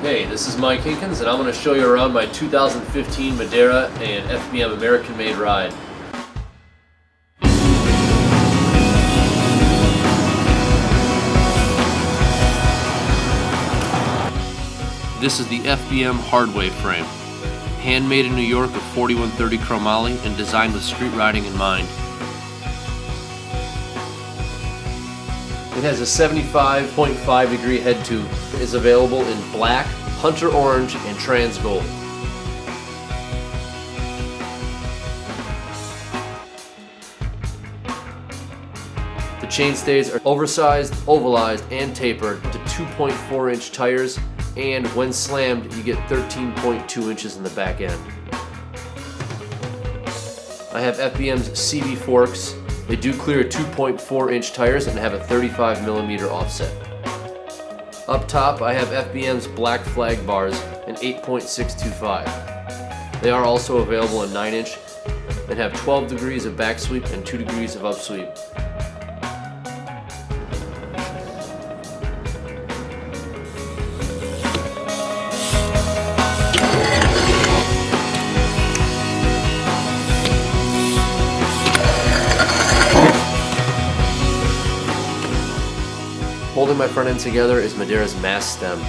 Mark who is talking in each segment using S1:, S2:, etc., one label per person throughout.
S1: Hey, this is Mike Hinkens, and I'm going to show you around my 2015 Madeira and FBM American-made ride. This is the FBM hardway frame, handmade in New York with 4130 chromoly and designed with street riding in mind. It has a 75.5 degree head tube. It is available in black, hunter orange, and trans gold. The chainstays are oversized, ovalized, and tapered to 2.4 inch tires, and when slammed you get 13.2 inches in the back end. I have FBM's CB forks. They do clear 2.4 inch tires and have a 35mm offset. Up top I have FBM's black flag bars in 8.625. They are also available in 9 inch and have 12 degrees of back sweep and 2 degrees of up sweep. Holding my front end together is Madeira's Mass Stem,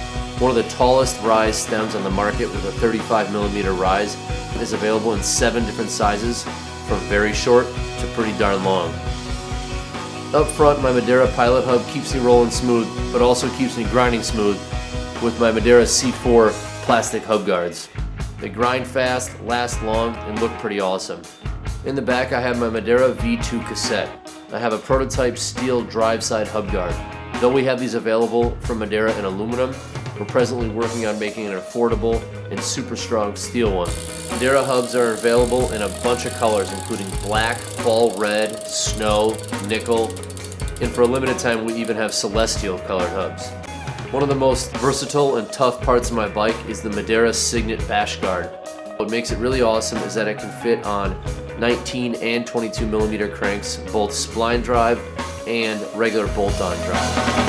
S1: one of the tallest rise stems on the market with a 35mm rise. It is available in 7 different sizes, from very short to pretty darn long. Up front, my Madeira pilot hub keeps me rolling smooth, but also keeps me grinding smooth with my Madeira C4 plastic hub guards. They grind fast, last long, and look pretty awesome. In the back I have my Madeira V2 cassette. I have a prototype steel drive side hub guard. Though we have these available from Madeira in aluminum, we're presently working on making an affordable and super strong steel one. Madeira hubs are available in a bunch of colors, including black, fall red, snow, nickel, and for a limited time we even have celestial colored hubs. One of the most versatile and tough parts of my bike is the Madeira Signet bash guard. What makes it really awesome is that it can fit on 19 and 22mm cranks, both spline drive and regular bolt-on drive.